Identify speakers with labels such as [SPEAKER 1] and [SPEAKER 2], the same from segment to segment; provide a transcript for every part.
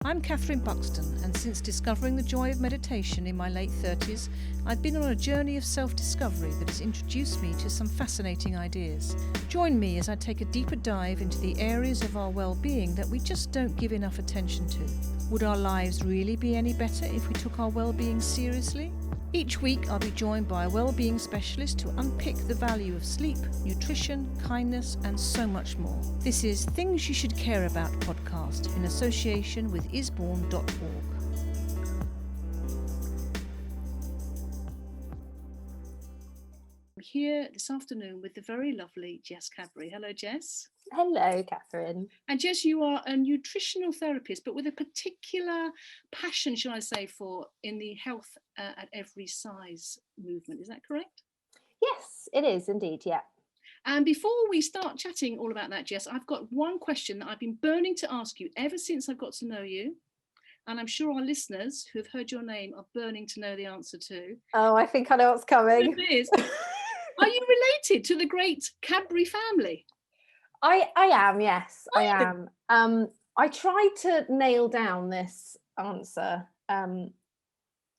[SPEAKER 1] I'm Catherine Buxton, and since discovering the joy of meditation in my late 30s, I've been on a journey of self-discovery that has introduced me to some fascinating ideas. Join me as I take a deeper dive into the areas of our well-being that we just don't give enough attention to. Would our lives really be any better if we took our well-being seriously? Each week I'll be joined by a well-being specialist to unpick the value of sleep, nutrition, kindness and so much more. This is Things You Should Care About podcast in association with Isbourne.org. I'm here this afternoon with the very lovely Jess Cadbury. Hello, Jess.
[SPEAKER 2] Hello, Catherine.
[SPEAKER 1] And Jess, you are a nutritional therapist, but with a particular passion, shall I say, for in the health at every size movement. Is that correct?
[SPEAKER 2] Yes, it is indeed, yeah.
[SPEAKER 1] And before we start chatting all about that, Jess, I've got one question that I've been burning to ask you ever since I've got to know you. And I'm sure our listeners who have heard your name are burning to know the answer to.
[SPEAKER 2] Oh, I think I know what's coming.
[SPEAKER 1] It is. Are you related to the great Cadbury family?
[SPEAKER 2] I am, yes, I am. I tried to nail down this answer, and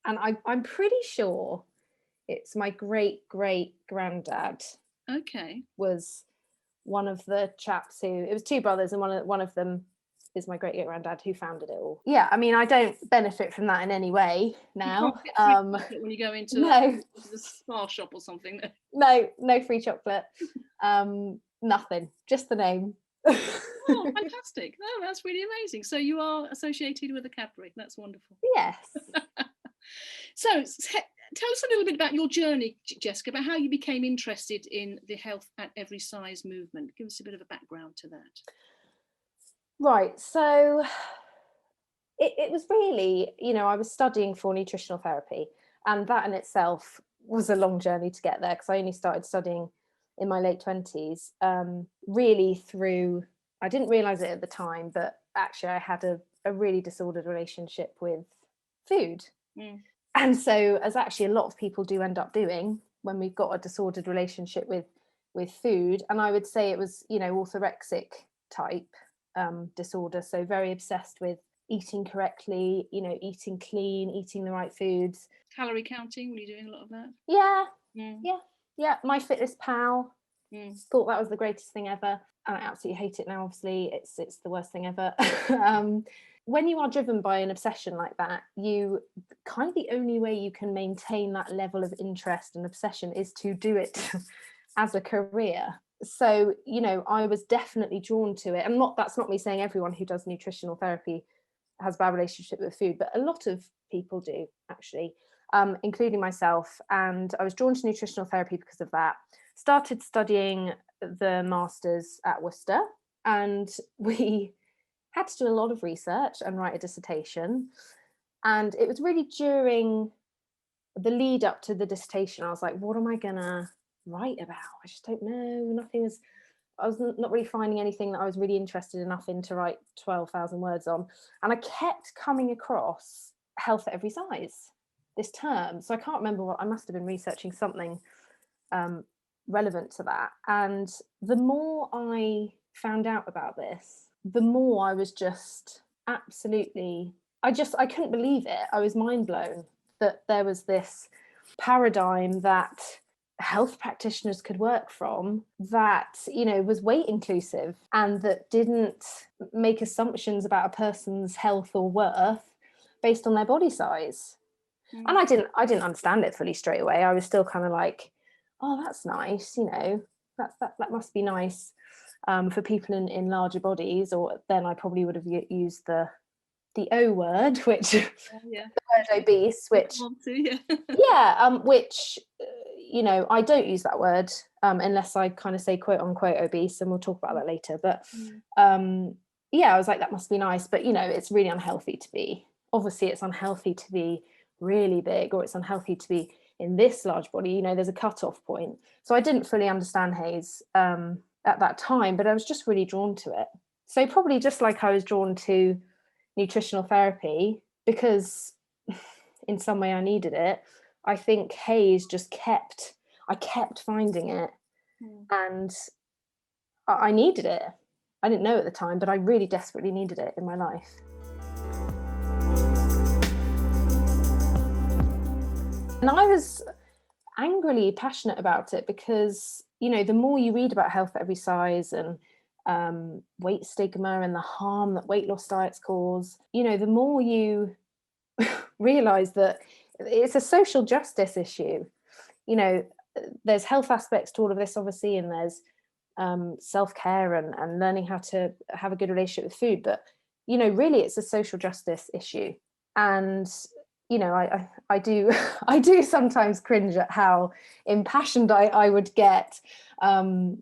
[SPEAKER 2] I'm pretty sure it's my great-great-granddad.
[SPEAKER 1] Okay.
[SPEAKER 2] Was one of the chaps who, it was two brothers, and one of them is my great-great-granddad who founded it all. Yeah, I mean, I don't benefit from that in any way now.
[SPEAKER 1] You can't get free chocolate when you go into the spa shop or something.
[SPEAKER 2] No free chocolate. Nothing, just the name.
[SPEAKER 1] Oh, fantastic. No, that's really amazing. So you are associated with a Cadbury. That's wonderful.
[SPEAKER 2] Yes.
[SPEAKER 1] So tell us a little bit about your journey, Jessica, about how you became interested in the health at every size movement. Give us a bit of a background to that.
[SPEAKER 2] Right. So it was really, I was studying for nutritional therapy, and that in itself was a long journey to get there, because I only started studying in my late 20s, really through, I didn't realise it at the time, but actually I had a really disordered relationship with food. Mm. And so, as actually a lot of people do end up doing when we've got a disordered relationship with food, and I would say it was, orthorexic type disorder, so very obsessed with eating correctly, eating clean, eating the right foods.
[SPEAKER 1] Calorie counting, were you doing a lot of that?
[SPEAKER 2] Yeah, MyFitnessPal. Thought that was the greatest thing ever, and I absolutely hate it now. Obviously, it's the worst thing ever. When you are driven by an obsession like that, you kind of, the only way you can maintain that level of interest and obsession is to do it as a career. So, I was definitely drawn to it. And that's not me saying everyone who does nutritional therapy has a bad relationship with food, but a lot of people do, actually. Including myself, and I was drawn to nutritional therapy because of that. Started studying the masters at Worcester, and we had to do a lot of research and write a dissertation, and it was really during the lead up to the dissertation I was like, what am I gonna write about? I just don't know. I was not really finding anything that I was really interested enough in to write 12,000 words on, and I kept coming across health at every size this term. So I can't remember what, I must have been researching something relevant to that. And the more I found out about this, the more I was just absolutely, I couldn't believe it. I was mind blown that there was this paradigm that health practitioners could work from that, was weight inclusive and that didn't make assumptions about a person's health or worth based on their body size. And I didn't understand it fully straight away. I was still kind of like, oh, that's nice, that must be nice for people in larger bodies. Or then I probably would have used the O word, which the word obese, which which I don't use that word unless I kind of say quote unquote obese, and we'll talk about that later. But I was like, that must be nice, but it's really unhealthy to be. Obviously, it's unhealthy to be really big, or it's unhealthy to be in this large body. There's a cut-off point. So I didn't fully understand HAES at that time, but I was just really drawn to it. So probably just like I was drawn to nutritional therapy because in some way I needed it, I think HAES just I kept finding it, and I needed it. I didn't know at the time, but I really desperately needed it in my life. And I was angrily passionate about it because, you know, the more you read about health at every size and weight stigma and the harm that weight loss diets cause, you know, the more you realize that it's a social justice issue. You know, there's health aspects to all of this, obviously, and there's self-care and learning how to have a good relationship with food, but, you know, really it's a social justice issue. And, you know, I do I do sometimes cringe at how impassioned I would get, you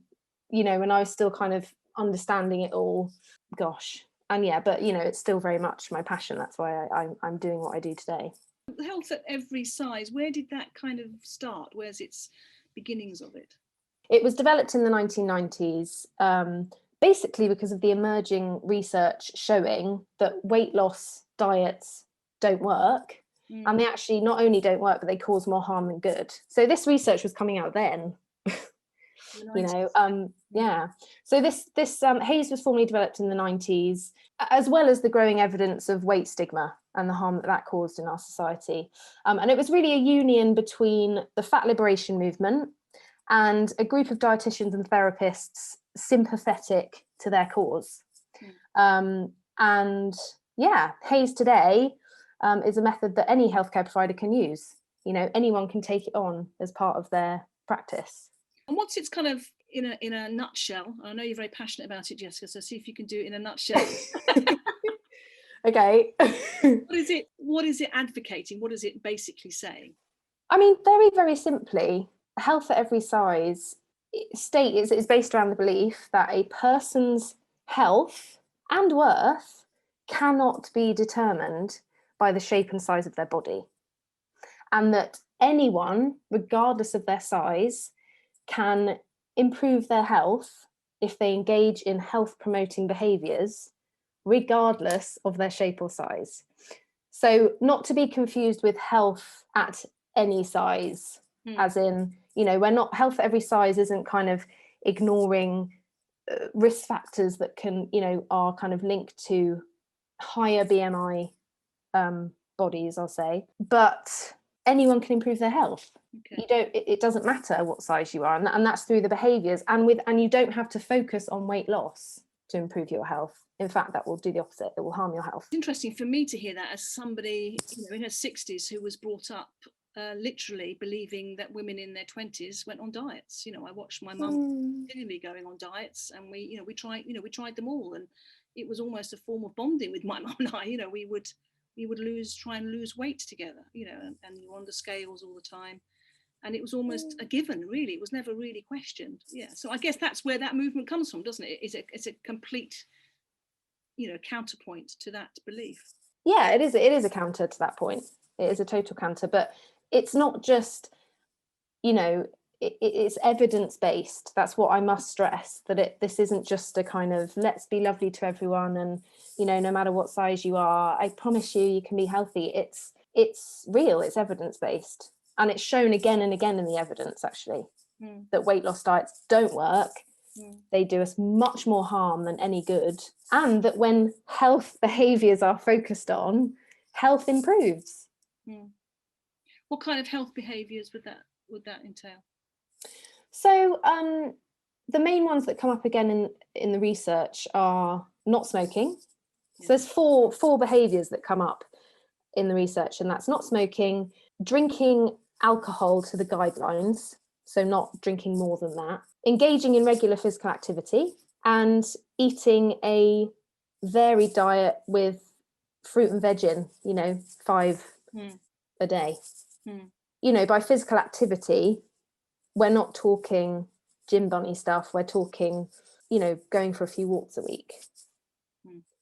[SPEAKER 2] know, when I was still kind of understanding it all. Gosh. And yeah, but, you know, it's still very much my passion. That's why I'm doing what I do today.
[SPEAKER 1] Health at every size, where did that kind of start? Where's its beginnings of it?
[SPEAKER 2] It was developed in the 1990s, basically because of the emerging research showing that weight loss diets don't work. And they actually not only don't work, but they cause more harm than good. So this research was coming out then. You know, yeah. So this HAES was formally developed in the 90s, as well as the growing evidence of weight stigma and the harm that caused in our society. And it was really a union between the fat liberation movement and a group of dietitians and therapists sympathetic to their cause. And yeah, HAES today is a method that any healthcare provider can use. You know, anyone can take it on as part of their practice.
[SPEAKER 1] And what's its kind of, in a nutshell? I know you're very passionate about it, Jessica, so see if you can do it in a nutshell.
[SPEAKER 2] Okay.
[SPEAKER 1] What is it advocating? What is it basically saying?
[SPEAKER 2] I mean, very, very simply, health at every size is based around the belief that a person's health and worth cannot be determined by the shape and size of their body, and that anyone, regardless of their size, can improve their health if they engage in health promoting behaviours, regardless of their shape or size. So not to be confused with health at any size, as in, you know, health at every size isn't kind of ignoring risk factors that can, you know, are kind of linked to higher BMI bodies, I'll say, but anyone can improve their health. Okay. It doesn't matter what size you are, and that's through the behaviors, and you don't have to focus on weight loss to improve your health. In fact, that will do the opposite. It will harm your health.
[SPEAKER 1] It's interesting for me to hear that as somebody, you know, in her 60s who was brought up literally believing that women in their 20s went on diets. You know, I watched my mum continually going on diets, and we tried them all, and it was almost a form of bonding with my mum and I. You know, we would try and lose weight together, you know, and you were on the scales all the time. And it was almost a given, really. It was never really questioned. Yeah. So I guess that's where that movement comes from, doesn't it? It's a complete, you know, counterpoint to that belief.
[SPEAKER 2] Yeah, it is a counter to that point. It is a total counter, but it's not just, you know, it's evidence-based. That's what I must stress, that this isn't just a kind of let's be lovely to everyone and, you know, no matter what size you are, I promise you can be healthy. It's real, it's evidence-based. And it's shown again and again in the evidence, actually, that weight loss diets don't work. They do us much more harm than any good. And that when health behaviours are focused on, health improves.
[SPEAKER 1] What kind of health behaviours would that entail?
[SPEAKER 2] So the main ones that come up again in the research are not smoking. So there's four behaviours that come up in the research, and that's not smoking, drinking alcohol to the guidelines, so not drinking more than that, engaging in regular physical activity, and eating a varied diet with fruit and veg in, you know, 5 a day. You know, by physical activity, we're not talking gym bunny stuff, we're talking, you know, going for a few walks a week.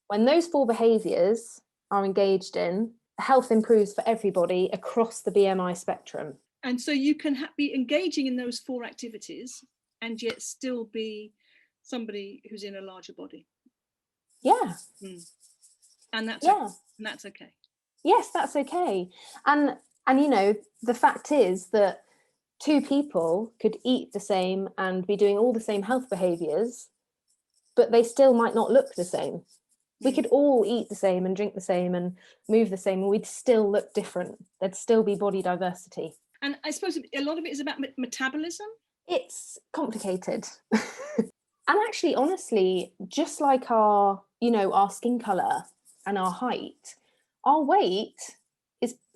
[SPEAKER 2] When those 4 behaviours are engaged in, health improves for everybody across the BMI spectrum.
[SPEAKER 1] And so you can be engaging in those 4 activities and yet still be somebody who's in a larger body.
[SPEAKER 2] Yeah.
[SPEAKER 1] And that's okay.
[SPEAKER 2] Yes, that's okay. And you know, the fact is that 2 people could eat the same and be doing all the same health behaviours, but they still might not look the same. We could all eat the same and drink the same and move the same, and we'd still look different. There'd still be body diversity.
[SPEAKER 1] And I suppose a lot of it is about metabolism.
[SPEAKER 2] It's complicated. And actually, honestly, just like our skin colour and our height, our weight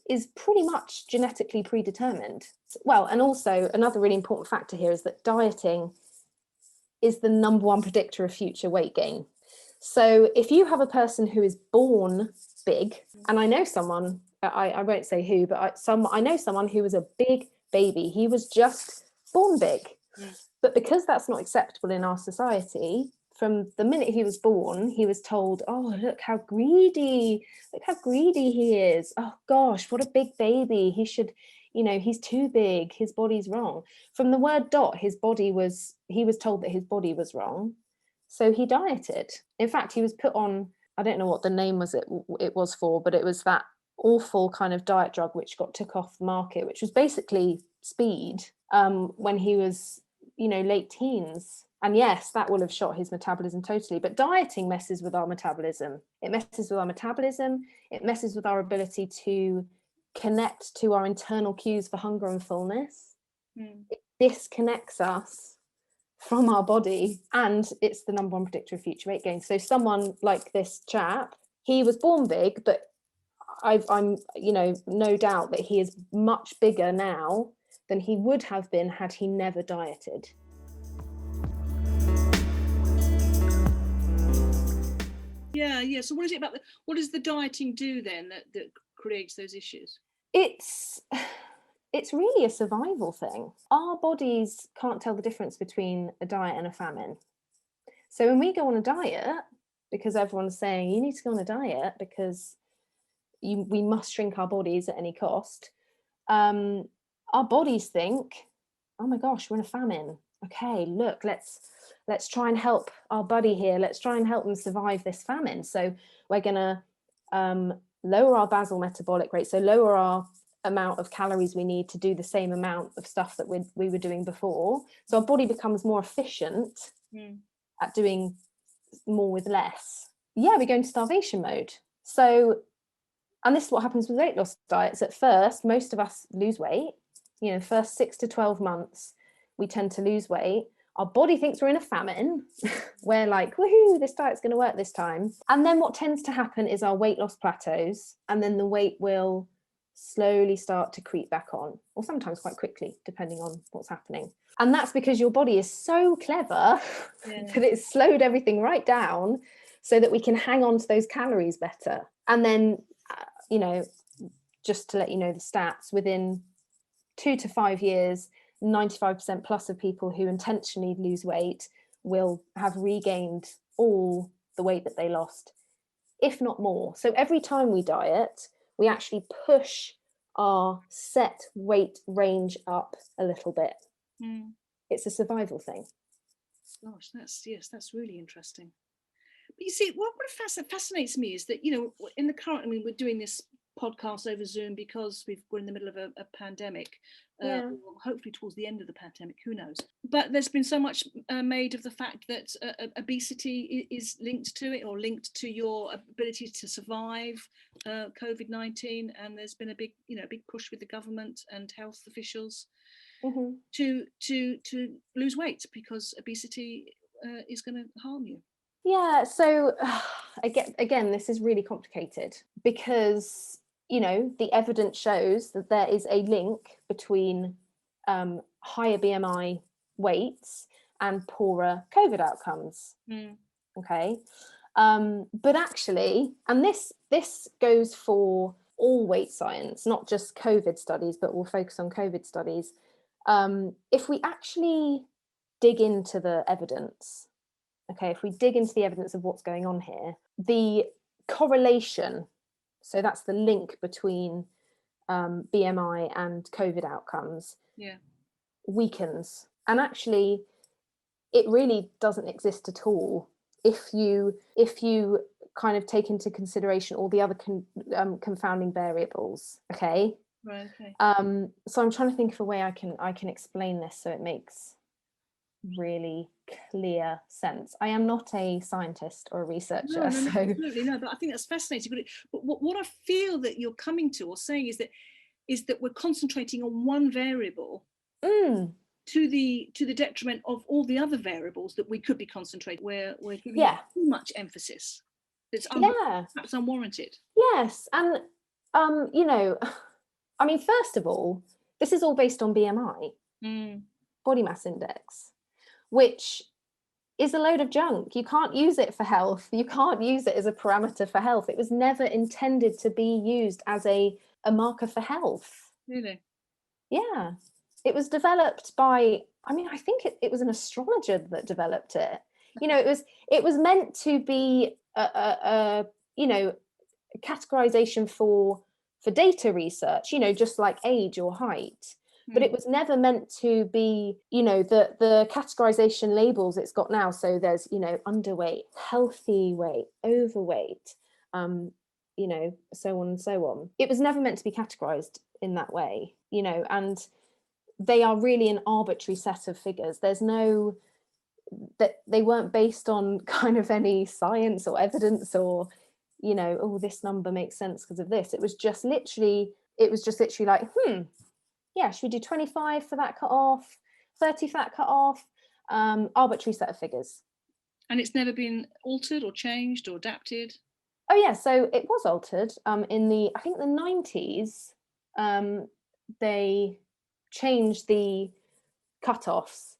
[SPEAKER 2] is pretty much genetically predetermined. Well, and also another really important factor here is that dieting is the number one predictor of future weight gain. So if you have a person who is born big, and I know someone, I won't say who, but I know someone who was a big baby. He was just born big. But because that's not acceptable in our society, from the minute he was born, he was told, oh, look how greedy he is. Oh gosh, what a big baby. He should, he's too big. His body's wrong. From the word dot, he was told that his body was wrong. So he dieted. In fact, he was put on, I don't know what the name it was for, but it was that awful kind of diet drug which took off the market, which was basically speed, when he was, late teens. And yes, that will have shot his metabolism totally. But dieting messes with our metabolism. It messes with our metabolism. It messes with our ability to connect to our internal cues for hunger and fullness. It disconnects us from our body, and it's the number one predictor of future weight gain. So someone like this chap, he was born big, but I'm no doubt that he is much bigger now than he would have been had he never dieted.
[SPEAKER 1] Yeah. So what is it about what does the dieting do then that creates those issues?
[SPEAKER 2] It's really a survival thing. Our bodies can't tell the difference between a diet and a famine. So when we go on a diet, because everyone's saying you need to go on a diet because we must shrink our bodies at any cost, our bodies think, oh my gosh, we're in a famine. Okay, look, let's try and help our buddy here. Let's try and help them survive this famine. So we're going to lower our basal metabolic rate, so lower our amount of calories we need to do the same amount of stuff that we were doing before. So our body becomes more efficient at doing more with less. Yeah, we go into starvation mode. So, and this is what happens with weight loss diets. At first, most of us lose weight. First 6 to 12 months, we tend to lose weight. Our body thinks we're in a famine. We're like, woohoo, this diet's going to work this time. And then what tends to happen is our weight loss plateaus, and then the weight will slowly start to creep back on, or sometimes quite quickly, depending on what's happening. And that's because your body is so clever that it's slowed everything right down so that we can hang on to those calories better. And then, just to let you know the stats, within 2 to 5 years, 95% plus of people who intentionally lose weight will have regained all the weight that they lost, if not more. So every time we diet, we actually push our set weight range up a little bit. It's a survival thing.
[SPEAKER 1] Gosh, that's really interesting. But you see, what fascinates me is that, in the current, we're doing this podcast over Zoom because we're in the middle of a pandemic, or hopefully towards the end of the pandemic, who knows. But there's been so much made of the fact that obesity is linked to it, or linked to your ability to survive COVID-19, and there's been a big push with the government and health officials to lose weight because obesity is going to harm you.
[SPEAKER 2] Yeah, so again, this is really complicated because, the evidence shows that there is a link between higher BMI weights and poorer COVID outcomes. Okay. But actually, and this goes for all weight science, not just COVID studies, but we'll focus on COVID studies. If we actually dig into the evidence, if we dig into the evidence of what's going on here, the correlation, so that's the link between BMI and COVID outcomes, weakens. And actually, it really doesn't exist at all if you kind of take into consideration all the other confounding variables. Okay.
[SPEAKER 1] Right. Okay.
[SPEAKER 2] So I'm trying to think of a way I can explain this so it makes really clear sense. I am not a scientist or a researcher.
[SPEAKER 1] No, absolutely no, but I think that's fascinating. But what I feel that you're coming to or saying is that
[SPEAKER 3] is that we're concentrating on one variable to the detriment of all the other variables that we could be concentrating. We're giving too much emphasis. It's perhaps unwarranted.
[SPEAKER 2] Yes, and you know, I mean, first of all, this is all based on BMI, body mass index, which is a load of junk. You can't use it for health. You can't use it as a parameter for health. It was never intended to be used as a marker for health.
[SPEAKER 3] Really?
[SPEAKER 2] Yeah. It was developed by, I mean, I think it was an astrologer that developed it. You know, it was meant to be a you know, categorization for data research, you know, just like age or height. But it was never meant to be, you know, the categorization labels it's got now. So there's, you know, underweight, healthy weight, overweight, you know, so on and so on. It was never meant to be categorized in that way, you know, and they are really an arbitrary set of figures. There's no, that they weren't based on kind of any science or evidence or, you know, oh, this number makes sense because of this. It was just literally like, yeah, should we do 25 for that cut off, 30 for that cut off? Arbitrary set of figures.
[SPEAKER 3] And it's never been altered or changed or adapted?
[SPEAKER 2] Oh yeah, so it was altered in the, I think the 90s. They changed the cutoffs.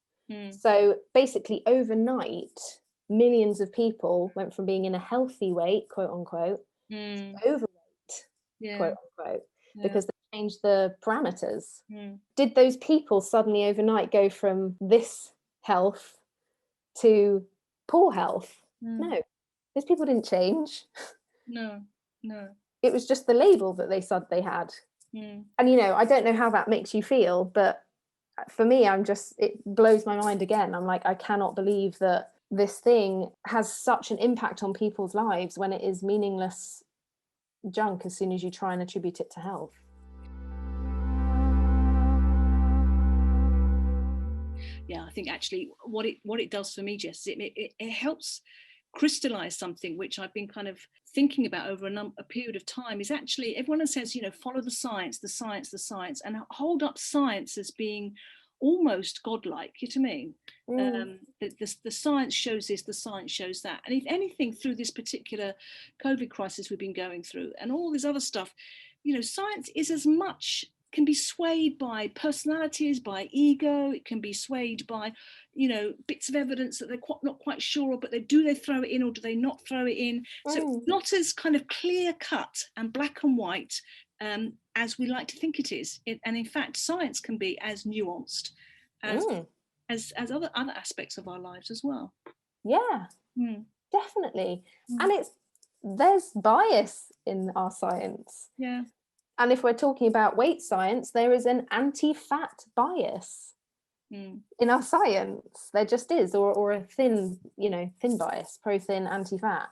[SPEAKER 2] So basically overnight, millions of people went from being in a healthy weight, quote unquote, to overweight, quote unquote, because they changed the parameters. Did those people suddenly overnight go from this health to poor health? No, those people didn't change.
[SPEAKER 3] No.
[SPEAKER 2] It was just the label that they said they had. And, you know, I don't know how that makes you feel, but for me, it blows my mind again. I'm like, I cannot believe that this thing has such an impact on people's lives when it is meaningless junk as soon as you try and attribute it to health.
[SPEAKER 3] Yeah, I think actually what it does for me, Jess, it helps crystallize something which I've been kind of thinking about over a period of time. Is actually, everyone says, you know, follow the science, and hold up science as being almost godlike. You know what I mean? The science shows this, the science shows that, and if anything, through this particular COVID crisis we've been going through and all this other stuff, you know, science is as much, can be swayed by personalities, by ego. It can be swayed by, you know, bits of evidence that they're not quite sure of, but they throw it in or do they not throw it in? So it's not as kind of clear cut and black and white as we like to think it is. And in fact, science can be as nuanced as other aspects of our lives as well.
[SPEAKER 2] Yeah, definitely. And there's bias in our science.
[SPEAKER 3] Yeah.
[SPEAKER 2] And if we're talking about weight science, there is an anti-fat bias in our science. There just is, or a thin bias, pro-thin, anti-fat.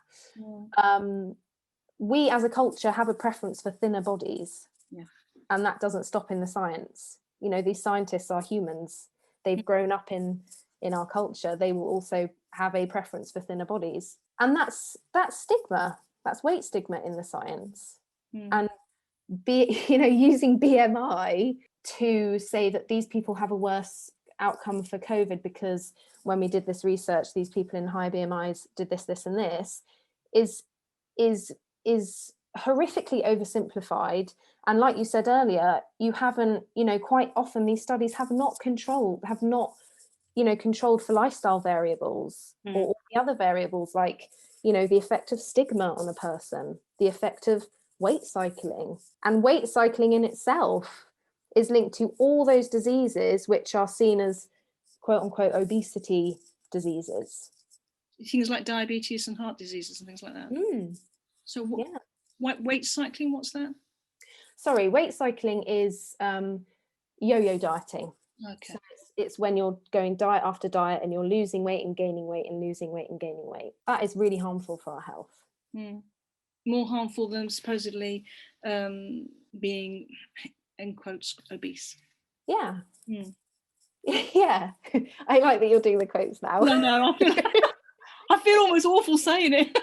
[SPEAKER 2] We as a culture have a preference for thinner bodies. Yeah. And that doesn't stop in the science. You know, these scientists are humans. They've grown up in our culture. They will also have a preference for thinner bodies. And that's stigma. That's weight stigma in the science. And using BMI to say that these people have a worse outcome for COVID because when we did this research, these people in high BMIs did this, this, and this is horrifically oversimplified. And like you said earlier, you haven't, quite often these studies have not controlled for lifestyle variables or all the other variables like, the effect of stigma on a person, the effect of weight cycling. And weight cycling in itself is linked to all those diseases which are seen as quote unquote obesity diseases.
[SPEAKER 3] Things like diabetes and heart diseases and things like that. So weight cycling, what's that?
[SPEAKER 2] Sorry, weight cycling is yo-yo dieting.
[SPEAKER 3] Okay.
[SPEAKER 2] So it's when you're going diet after diet and you're losing weight and gaining weight and losing weight and gaining weight. That is really harmful for our health.
[SPEAKER 3] More harmful than supposedly being, in quotes, obese.
[SPEAKER 2] Yeah. Yeah. I like that you're doing the quotes now.
[SPEAKER 3] No, I feel almost awful saying it.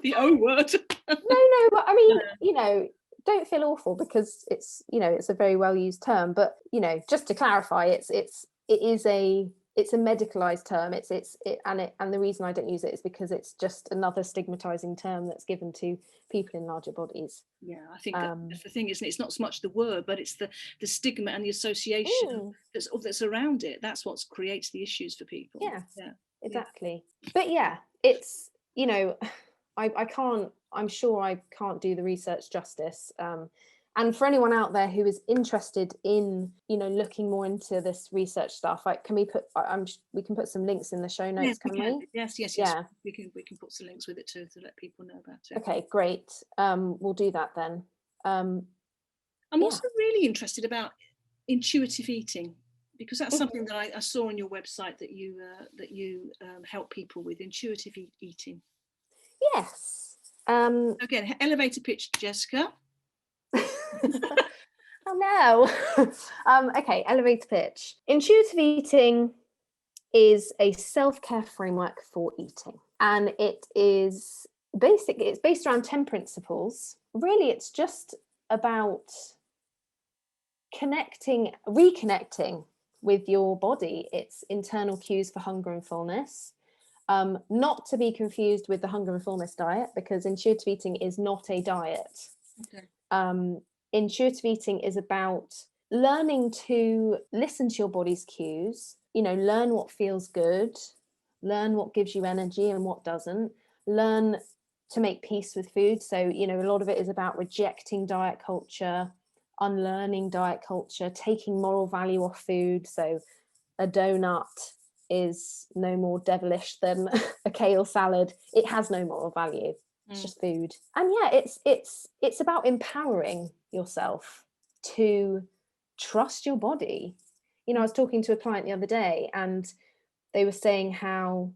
[SPEAKER 3] The O word.
[SPEAKER 2] No, but I mean, don't feel awful, because it's, you know, it's a very well used term, but, you know, just to clarify, it's a medicalized term. And the reason I don't use it is because it's just another stigmatizing term that's given to people in larger bodies.
[SPEAKER 3] Yeah, I think that's the thing, isn't it? It's not so much the word, but it's the stigma and the association that's around it. That's what creates the issues for people.
[SPEAKER 2] Yeah, exactly. But yeah, it's, you know, I'm sure I can't do the research justice. And for anyone out there who is interested in, you know, looking more into this research stuff, like, can we can put some links in the show notes?
[SPEAKER 3] Yes,
[SPEAKER 2] can we?
[SPEAKER 3] Yes.
[SPEAKER 2] Yeah.
[SPEAKER 3] We can put some links with it to let people know about it.
[SPEAKER 2] Okay, great. We'll do that then.
[SPEAKER 3] I'm also really interested about intuitive eating, because that's something that I saw on your website that you help people with, intuitive eating.
[SPEAKER 2] Yes.
[SPEAKER 3] Again, elevator pitch, Jessica.
[SPEAKER 2] Oh no. Okay, elevator pitch. Intuitive eating is a self-care framework for eating, and it's based around 10 principles. Really, it's just about reconnecting with your body, its internal cues for hunger and fullness. Not to be confused with the hunger and fullness diet, because intuitive eating is not a diet. Okay. Intuitive eating is about learning to listen to your body's cues, you know, learn what feels good, learn what gives you energy and what doesn't, learn to make peace with food. So, you know, a lot of it is about rejecting diet culture, unlearning diet culture, taking moral value off food. So a donut is no more devilish than a kale salad. It has no moral value. It's just food. And yeah, it's about empowering yourself to trust your body. You know, I was talking to a client the other day, and they were saying how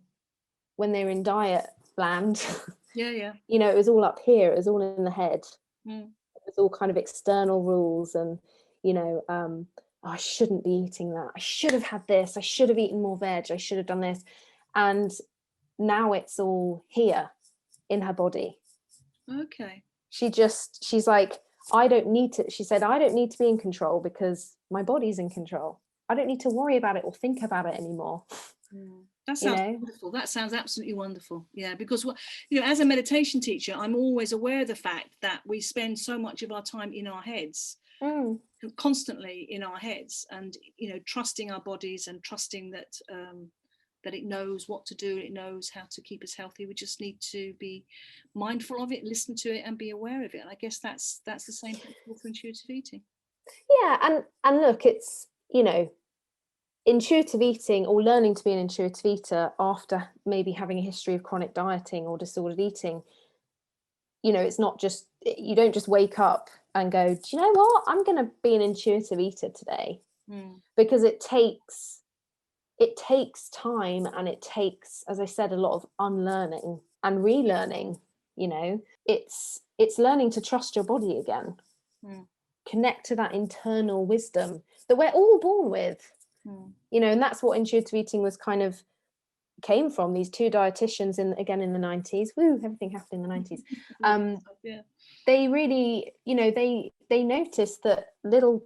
[SPEAKER 2] when they were in diet land, you know, it was all up here, it was all in the head. It was all kind of external rules, and, you know, oh, I shouldn't be eating that, I should have had this, I should have eaten more veg, I should have done this. And now it's all here in her body.
[SPEAKER 3] Okay.
[SPEAKER 2] She's like, I don't need to, she said, I don't need to be in control, because my body's in control. I don't need to worry about it or think about it anymore.
[SPEAKER 3] That sounds wonderful. That sounds absolutely wonderful. Yeah, because, you know, as a meditation teacher, I'm always aware of the fact that we spend so much of our time in our heads, constantly in our heads, and, you know, trusting our bodies and trusting that that it knows what to do, it knows how to keep us healthy. We just need to be mindful of it, listen to it, and be aware of it. And I guess that's the same principle for intuitive eating.
[SPEAKER 2] Yeah, and look, it's, you know, intuitive eating, or learning to be an intuitive eater after maybe having a history of chronic dieting or disordered eating, you know, it's not just, you don't just wake up and go, do you know what, I'm going to be an intuitive eater today. Because it takes time, and it takes, as I said, a lot of unlearning and relearning. You know, it's learning to trust your body again, connect to that internal wisdom that we're all born with. You know, and that's what intuitive eating was kind of came from. These two dietitians in the 90s. Everything happened in the 90s. They really, you know, they noticed that little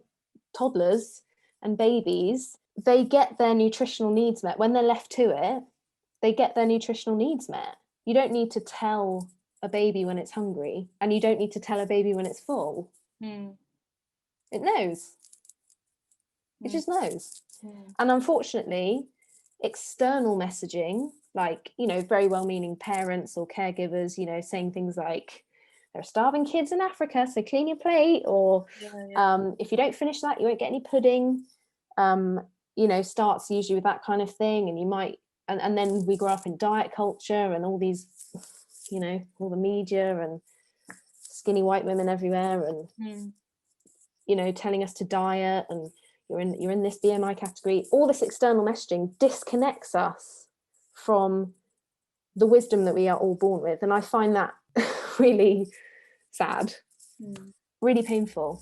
[SPEAKER 2] toddlers and babies, they get their nutritional needs met when they're left to it. They get their nutritional needs met. You don't need to tell a baby when it's hungry, and you don't need to tell a baby when it's full. It knows. It just knows. And unfortunately, external messaging, like, you know, very well-meaning parents or caregivers, you know, saying things like, there are starving kids in Africa, so clean your plate, or if you don't finish that, you won't get any pudding. You know, starts usually with that kind of thing, and you might, and then we grow up in diet culture and all these, you know, all the media and skinny white women everywhere, and you know, telling us to diet, and you're in this BMI category. All this external messaging disconnects us from the wisdom that we are all born with, and I find that really sad, really painful.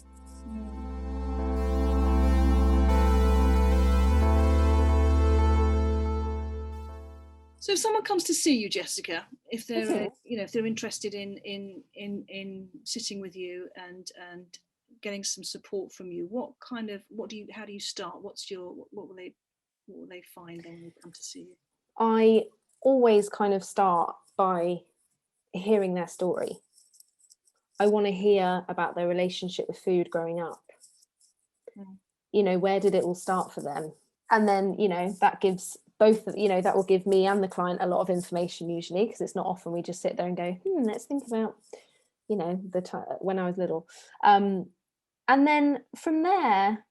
[SPEAKER 3] So if someone comes to see you, Jessica, if they're
[SPEAKER 2] Mhm.
[SPEAKER 3] if they're interested in sitting with you and getting some support from you, how do you start? What will they find then when they come to see you?
[SPEAKER 2] I always kind of start by hearing their story. I want to hear about their relationship with food growing up. Where did it all start for them? And then, that gives both, that will give me and the client a lot of information usually, because it's not often we just sit there and go, let's think about, when I was little. And then from there,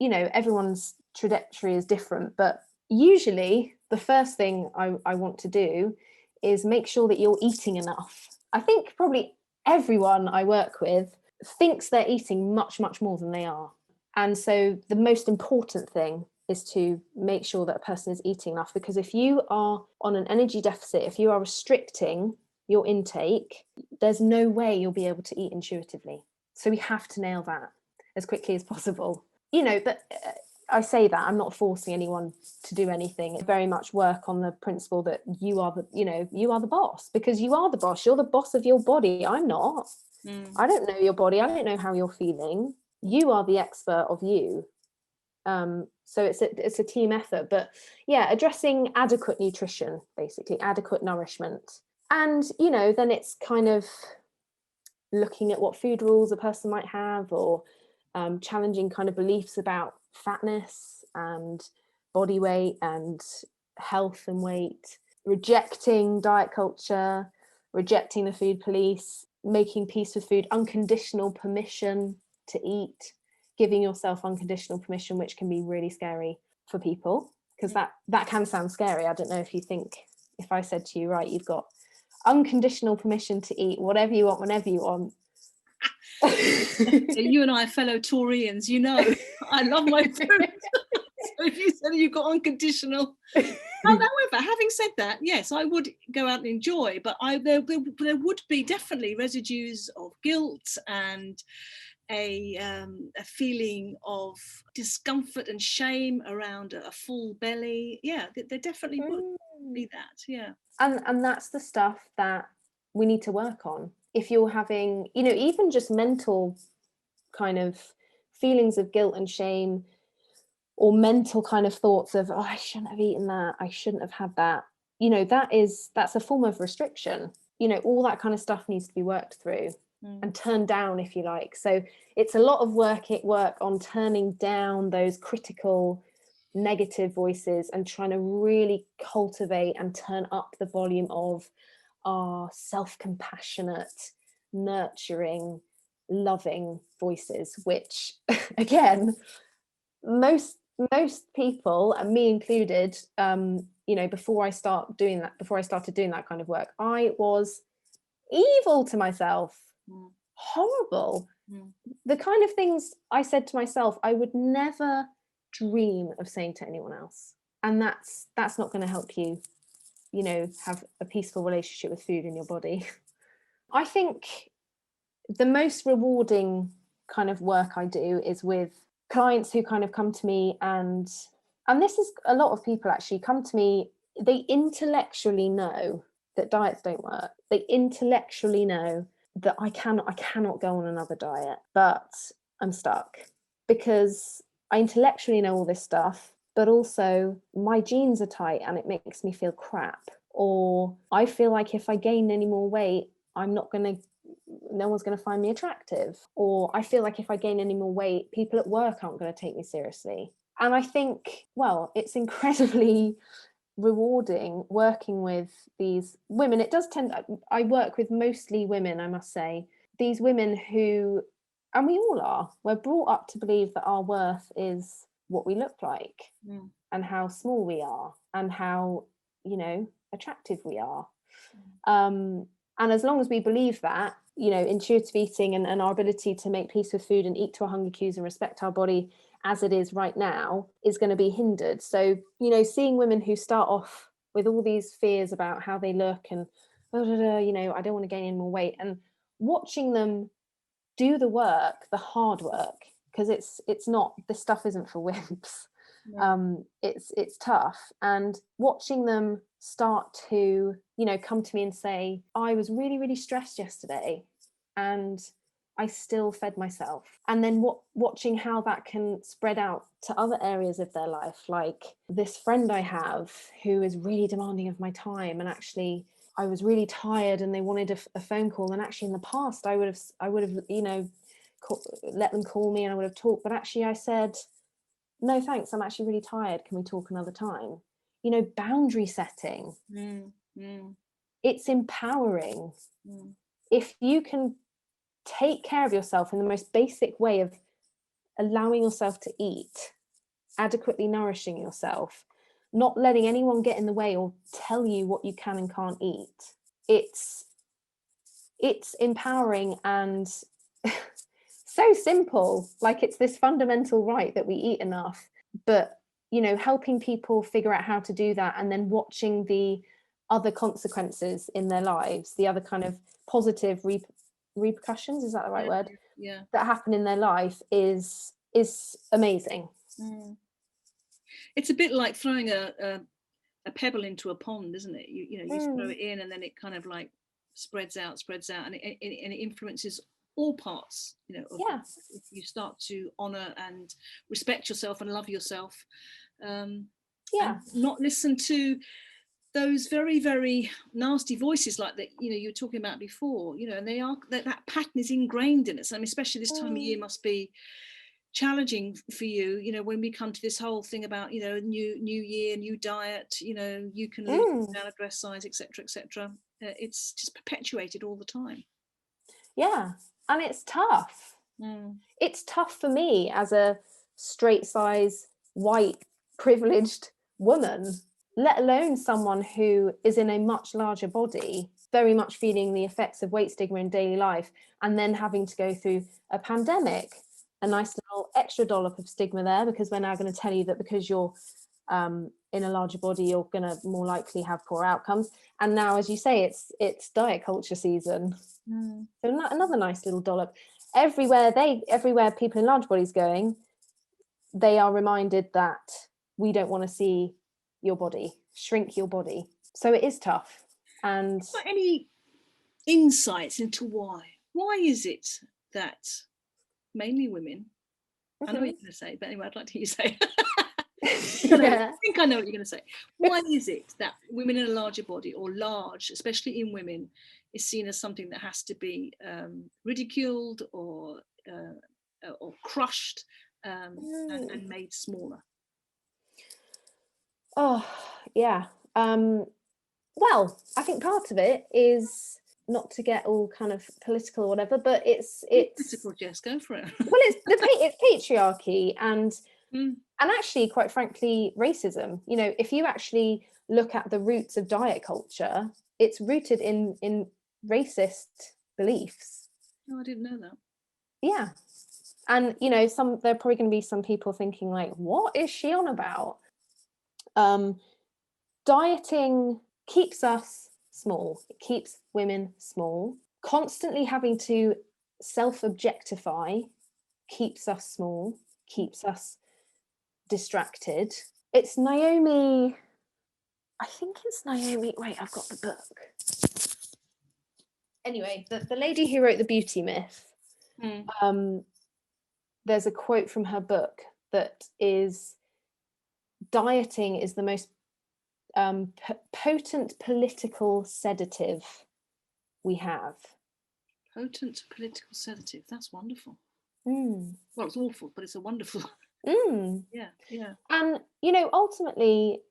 [SPEAKER 2] everyone's trajectory is different, but usually the first thing I want to do is make sure that you're eating enough. I think probably everyone I work with thinks they're eating much, much more than they are. And so the most important thing is to make sure that a person is eating enough, because if you are on an energy deficit, if you are restricting your intake, there's no way you'll be able to eat intuitively. So we have to nail that as quickly as possible. But I say that I'm not forcing anyone to do anything. I very much work on the principle that you are the boss, because you are the boss. You're the boss of your body. I'm not. I don't know your body. I don't know how you're feeling. You are the expert of you. So it's a team effort. But yeah, addressing adequate nutrition, basically adequate nourishment. And, then it's kind of looking at what food rules a person might have, or challenging kind of beliefs about fatness and body weight and health and weight, rejecting diet culture, rejecting the food police, making peace with food, unconditional permission to eat, giving yourself unconditional permission, which can be really scary for people, because that can sound scary. I don't know if you think, if I said to you, right, you've got unconditional permission to eat whatever you want, whenever you want.
[SPEAKER 3] You and I are fellow Taurians, I love my food. So if you said you've got unconditional. However, having said that, yes, I would go out and enjoy, but there would be definitely residues of guilt and a feeling of discomfort and shame around a full belly. Yeah, there definitely would be that. Yeah.
[SPEAKER 2] And that's the stuff that we need to work on. If you're having, even just mental kind of feelings of guilt and shame, or mental kind of thoughts of, I shouldn't have eaten that, I shouldn't have had that, that's a form of restriction. All that kind of stuff needs to be worked through and turned down, if you like. So it's a lot of work on turning down those critical, negative voices and trying to really cultivate and turn up the volume of our self-compassionate, nurturing, loving voices, which again, most people, and me included, before I started doing that kind of work, I was evil to myself. Horrible. The kind of things I said to myself, I would never dream of saying to anyone else. And that's not going to help you, have a peaceful relationship with food in your body. I think the most rewarding kind of work I do is with clients who kind of come to me, and this is a lot of people actually come to me, they intellectually know that diets don't work. They intellectually know that I cannot go on another diet, but I'm stuck because I intellectually know all this stuff, but also my genes are tight and it makes me feel crap. Or I feel like if I gain any more weight, no one's going to find me attractive. Or I feel like if I gain any more weight, people at work aren't going to take me seriously. And I think, well, it's incredibly rewarding working with these women. I work with mostly women, I must say. These women who, and we all are, we're brought up to believe that our worth is what we look like and how small we are and how, attractive we are. And as long as we believe that, intuitive eating and our ability to make peace with food and eat to our hunger cues and respect our body as it is right now is going to be hindered. So, seeing women who start off with all these fears about how they look and, I don't want to gain any more weight, and watching them do the work, the hard work, because it's not, this stuff isn't for wimps. It's tough, and watching them start to, you know, come to me and say, I was really, really stressed yesterday and I still fed myself. And then watching how that can spread out to other areas of their life, like this friend I have who is really demanding of my time, and actually I was really tired and they wanted a phone call, and actually in the past I would have you know, let them call me and I would have talked, but actually I said, no thanks, I'm actually really tired, can we talk another time? You know, boundary setting. It's empowering. If you can take care of yourself in the most basic way of allowing yourself to eat, adequately nourishing yourself, not letting anyone get in the way or tell you what you can and can't eat, it's empowering and so simple. Like, it's this fundamental right that we eat enough, but, you know, helping people figure out how to do that, and then watching the other consequences in their lives, the other kind of positive repercussions, is that the right word?
[SPEAKER 3] Yeah.
[SPEAKER 2] That happen in their life is amazing.
[SPEAKER 3] It's a bit like throwing a pebble into a pond, isn't it? You throw it in and then it kind of like spreads out, and it influences all parts, you know, if you start to honor and respect yourself and love yourself, and not listen to those very, very nasty voices like that, you know, you were talking about before, you know, and that pattern is ingrained in us. I mean, especially this time of year must be challenging for you, you know, when we come to this whole thing about, you know, new year, new diet, you know, you can lose down a dress size, etc. It's just perpetuated all the time.
[SPEAKER 2] And it's tough. It's tough for me as a straight size white privileged woman, let alone someone who is in a much larger body, very much feeling the effects of weight stigma in daily life, and then having to go through a pandemic, a nice little extra dollop of stigma there, because we're now going to tell you that because you're in a larger body, you're going to more likely have poor outcomes. And now, as you say, it's diet culture season. So another nice little dollop. Everywhere people in large bodies going, they are reminded that we don't want to see your body, shrink your body. So it is tough. And
[SPEAKER 3] any insights into why is it that mainly women, I know what you're going to say, but anyway, I'd like to hear you say I think I know what you're going to say. Why is it that women in a larger body, or large, especially in women, is seen as something that has to be ridiculed or crushed and made smaller?
[SPEAKER 2] Well, I think part of it is, not to get all kind of political or whatever, but it's
[SPEAKER 3] political, Jess, go for it.
[SPEAKER 2] Well, it's patriarchy and actually, quite frankly, racism. You know, if you actually look at the roots of diet culture, it's rooted in racist beliefs.
[SPEAKER 3] Oh, I didn't know that.
[SPEAKER 2] Yeah. And, you know, there are probably going to be some people thinking like, what is she on about? Dieting keeps us small. It keeps women small. Constantly having to self-objectify keeps us small, keeps us distracted. It's Naomi, wait, I've got the book. Anyway, the lady who wrote The Beauty Myth, there's a quote from her book that is, dieting is the most potent political sedative we have.
[SPEAKER 3] Potent political sedative, that's wonderful. Well, it's awful, but it's a wonderful. Yeah.
[SPEAKER 2] And, you know, ultimately,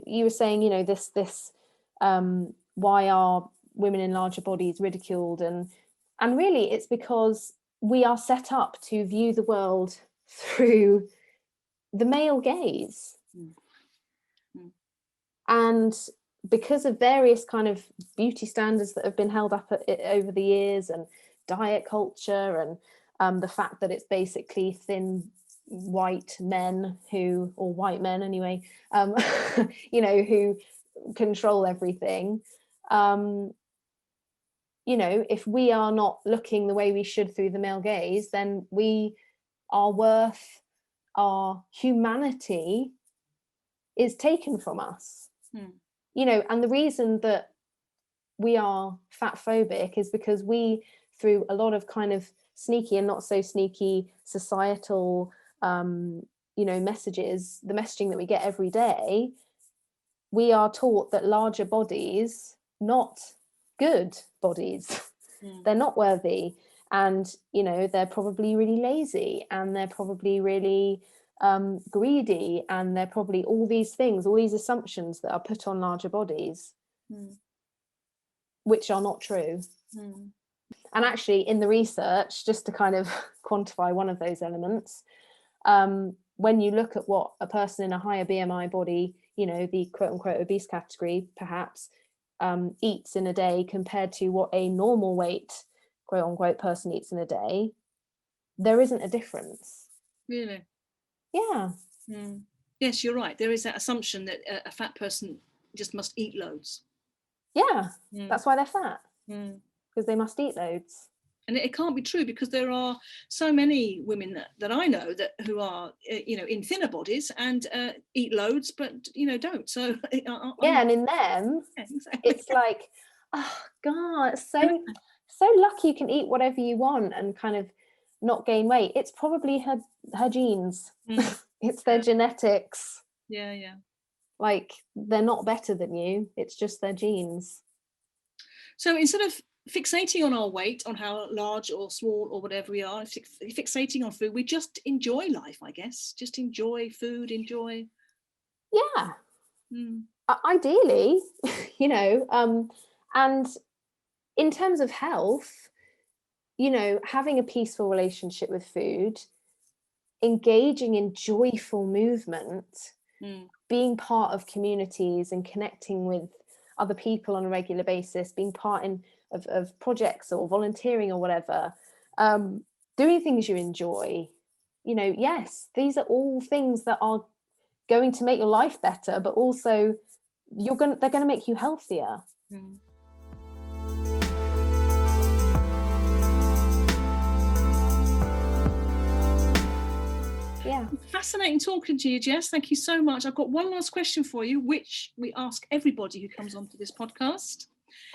[SPEAKER 2] you were saying, you know, this why are women in larger bodies ridiculed, and really it's because we are set up to view the world through the male gaze. And because of various kind of beauty standards that have been held up over the years, and diet culture, and the fact that it's basically thin white men or white men anyway, you know, who control everything. You know, if we are not looking the way we should through the male gaze, then our worth, our humanity is taken from us. you know, and the reason that we are fat phobic is because we, through a lot of kind of sneaky and not so sneaky societal you know, messages, the messaging that we get every day, we are taught that larger bodies, not good bodies, they're not worthy, and you know, they're probably really lazy, and they're probably really greedy, and they're probably all these things, all these assumptions that are put on larger bodies, which are not true. And actually, in the research, just to kind of quantify one of those elements, when you look at what a person in a higher BMI body, you know, the quote unquote obese category perhaps, eats in a day compared to what a normal weight quote unquote person eats in a day, there isn't a difference.
[SPEAKER 3] Really?
[SPEAKER 2] Yeah.
[SPEAKER 3] Yes, you're right. There is that assumption that a fat person just must eat loads.
[SPEAKER 2] Yeah, that's why they're fat, because they must eat loads.
[SPEAKER 3] And it can't be true, because there are so many women that I know who are, you know, in thinner bodies and eat loads, but, you know, don't. So
[SPEAKER 2] and in them,
[SPEAKER 3] exactly.
[SPEAKER 2] It's like, oh God, so lucky you can eat whatever you want and kind of not gain weight. It's probably her genes. It's their genetics.
[SPEAKER 3] Yeah.
[SPEAKER 2] Like, they're not better than you. It's just their genes.
[SPEAKER 3] So instead of fixating on our weight, on how large or small or whatever we are, fixating on food, we just enjoy life, I guess. Just enjoy food, enjoy.
[SPEAKER 2] Yeah. Ideally, you know, and in terms of health, you know, having a peaceful relationship with food, engaging in joyful movement, being part of communities and connecting with other people on a regular basis, being part of projects or volunteering or whatever, doing things you enjoy, you know, yes, these are all things that are going to make your life better, but also they're going to make you healthier. Yeah.
[SPEAKER 3] Fascinating talking to you, Jess. Thank you so much. I've got one last question for you, which we ask everybody who comes onto this podcast.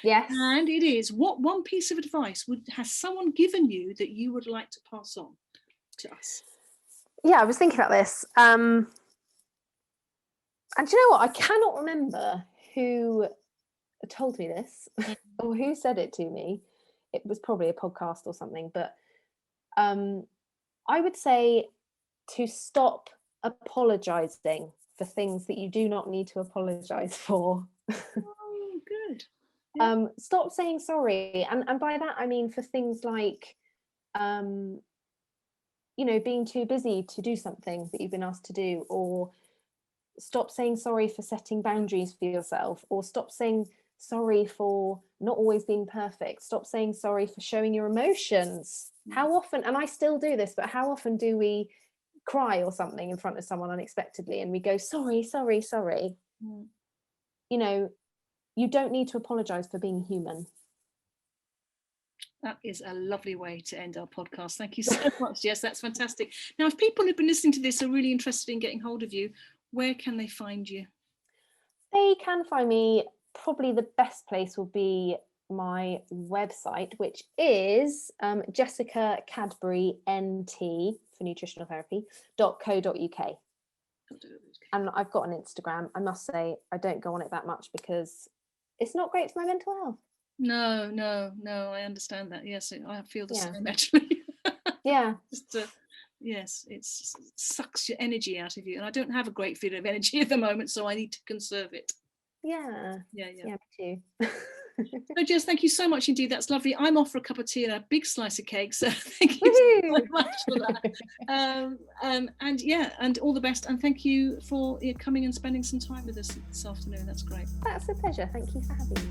[SPEAKER 2] Yes.
[SPEAKER 3] And it is, what one piece of advice has someone given you that you would like to pass on to us?
[SPEAKER 2] Yeah, I was thinking about this. And do you know what? I cannot remember who told me this or who said it to me. It was probably a podcast or something, but I would say to stop apologizing for things that you do not need to apologize for.
[SPEAKER 3] Oh, good. Yeah.
[SPEAKER 2] Stop saying sorry, and by that I mean for things like you know, being too busy to do something that you've been asked to do, or stop saying sorry for setting boundaries for yourself, or stop saying sorry for not always being perfect, stop saying sorry for showing your emotions. How often, and I still do this, but how often do we cry or something in front of someone unexpectedly and we go sorry? You know, you don't need to apologize for being human.
[SPEAKER 3] That is a lovely way to end our podcast. Thank you so much, Jess. That's fantastic. Now, if people who've been listening to this are really interested in getting hold of you, where can they find you?
[SPEAKER 2] They can find me, probably the best place will be my website, which is jessicacadburynt for nutritional therapy.co.uk. And I've got an Instagram. I must say I don't go on it that much because it's not great for my mental health.
[SPEAKER 3] No, I understand that. Yes, I feel the same actually.
[SPEAKER 2] Yeah.
[SPEAKER 3] Yes, it sucks your energy out of you, and I don't have a great feeling of energy at the moment, so I need to conserve it.
[SPEAKER 2] Yeah, me too.
[SPEAKER 3] So Jess, thank you so much indeed. That's lovely. I'm off for a cup of tea and a big slice of cake, so thank you so much for that. And all the best, and thank you for coming and spending some time with us this afternoon. That's great.
[SPEAKER 2] That's a pleasure. Thank you for having me.